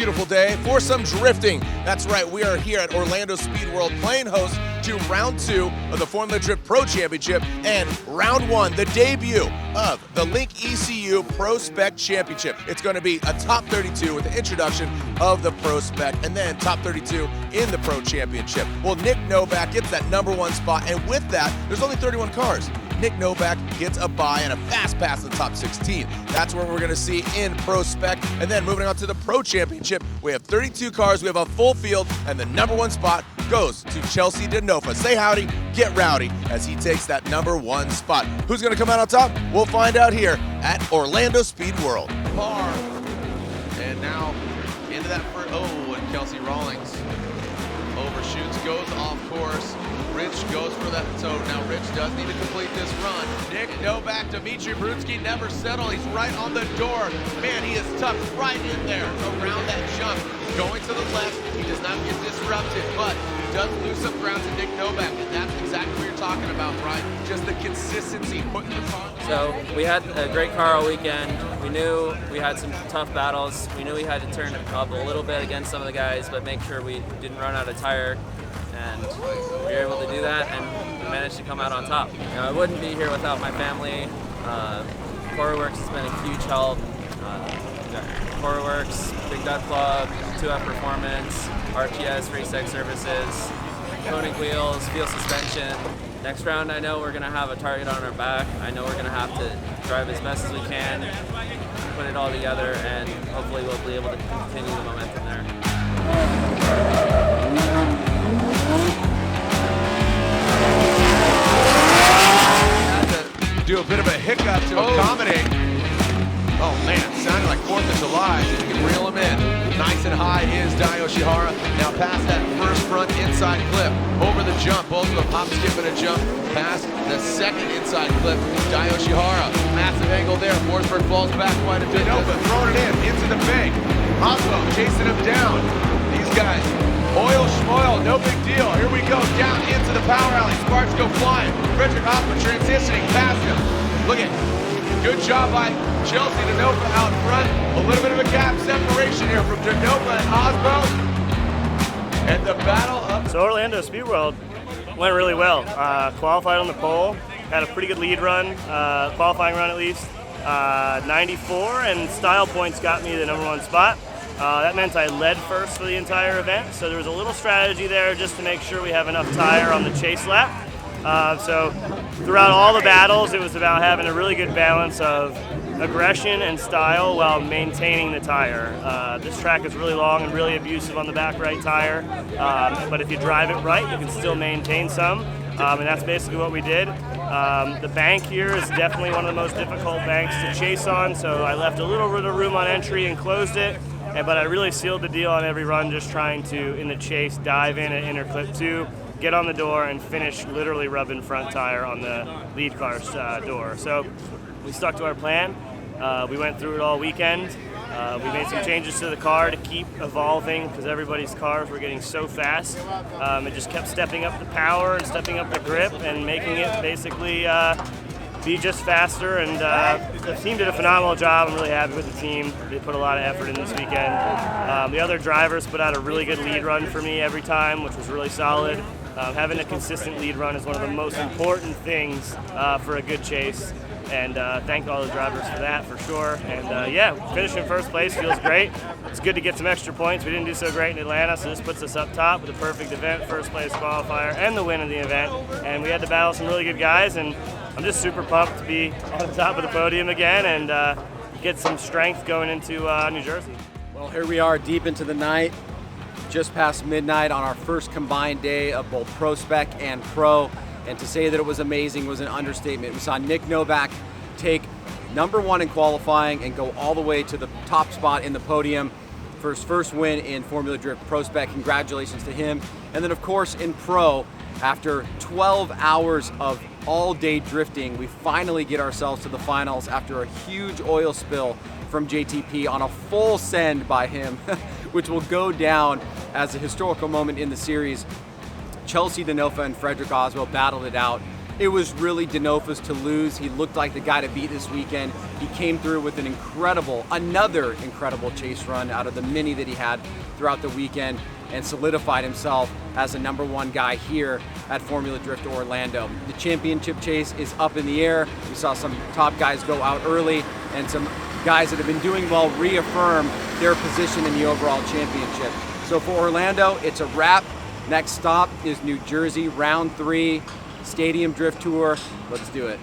beautiful day for some drifting. That's right, we are here at Orlando Speed World playing host to round 2 of the Formula Drift Pro Championship and round 1, the debut of the Link ECU Pro Spec Championship. It's going to be a top 32 with the introduction of the Pro Spec and then top 32 in the Pro Championship. Well, Nick NOBACK gets that #1 spot, and with that, there's only 31 cars. Nick NOBACK gets a bye and a fast pass in the top 16. That's what we're going to see in Pro Spec. And then moving on to the Pro Championship, we have 32 cars, we have a full field, and the #1 spot goes to Chelsea DENOFA. Say howdy, get rowdy, as he takes that #1 spot. Who's going to come out on top? We'll find out here at Orlando Speed World. Par, and now into that first, and Kelsey Rawlings overshoots, goes off course. Rich goes for that toe. Now Rich does need to complete this run. Nick NOBACK, Dimitri Brunsky never settle. He's right on the door. Man, he is tucked right in there around that jump. Going to the left, he does not get disrupted, but he does lose some ground to Nick NOBACK, and that's exactly what you're talking about, right? Just the consistency, putting the car. So we had a great car all weekend. We knew we had some tough battles. We knew we had to turn up a little bit against some of the guys, but make sure we didn't run out of tire. And we were able to do that, and we managed to come out on top. You know, I wouldn't be here without my family. CoreWorks has been a huge help. CoreWorks, Big Dot Club, 2F Performance, RTS, Race Tech Services, Koenig Wheels, Fuel Suspension. Next round, I know we're going to have a target on our back. I know we're going to have to drive as best as we can, put it all together, and hopefully we'll be able to continue the momentum there. Do a bit of a hiccup to accommodate. Oh man, sounded like 4th of July. You can reel him in. Nice and high is Dai Yoshihara. Now past that first front inside clip. Over the jump, both of them hop, skip, and a jump. Past the second inside clip. Dai Yoshihara, massive angle there. Forsberg falls back quite a bit. Nova throwing it in, into the bank. Osmo chasing him down. These guys, oil schmoil, no big deal. Here we go, down into the power alley. Sparks go flying. Frederick Hoffman transitioning past him. Look at, good job by Chelsea DENOFA out front. A little bit of a gap separation here from DENOFA and Osmo. And the battle up. So Orlando Speed World went really well. Qualified on the pole, had a pretty good lead run, qualifying run at least. 94, and style points got me the #1 spot. That meant I led first for the entire event, so there was a little strategy there just to make sure we have enough tire on the chase lap. So throughout all the battles, it was about having a really good balance of aggression and style while maintaining the tire. This track is really long and really abusive on the back right tire, but if you drive it right, you can still maintain some, and that's basically what we did. The bank here is definitely one of the most difficult banks to chase on, so I left a little bit of room on entry and closed it. But I really sealed the deal on every run, just trying to, in the chase, dive in at inner clip 2, get on the door, and finish literally rubbing front tire on the lead car's door. So we stuck to our plan. We went through it all weekend. We made some changes to the car to keep evolving because everybody's cars were getting so fast. It just kept stepping up the power and stepping up the grip and making it basically be just faster, and the team did a phenomenal job. I'm really happy with the team. They put a lot of effort in this weekend. The other drivers put out a really good lead run for me every time, which was really solid. Having a consistent lead run is one of the most important things for a good chase, and thank all the drivers for that for sure. And yeah, finishing first place feels great. It's good to get some extra points. We didn't do so great in Atlanta, so this puts us up top with a perfect event, first place qualifier, and the win of the event. And we had to battle some really good guys, and I'm just super pumped to be on the top of the podium again and get some strength going into New Jersey. Well, here we are deep into the night, just past midnight on our first combined day of both Pro Spec and Pro. And to say that it was amazing was an understatement. We saw Nick NOBACK take #1 in qualifying and go all the way to the top spot in the podium for his first win in Formula Drift Pro Spec. Congratulations to him. And then of course in Pro, after 12 hours of all-day drifting, we finally get ourselves to the finals after a huge oil spill from JTP on a full send by him, which will go down as a historical moment in the series. Chelsea DENOFA and Frederick Oswald battled it out It was really DENOFA's to lose. He looked like the guy to beat this weekend. He came through with another incredible chase run out of the many that he had throughout the weekend, and solidified himself as the #1 guy here at Formula Drift Orlando. The championship chase is up in the air. We saw some top guys go out early, and some guys that have been doing well reaffirm their position in the overall championship. So for Orlando, it's a wrap. Next stop is New Jersey, round 3, Stadium Drift Tour. Let's do it.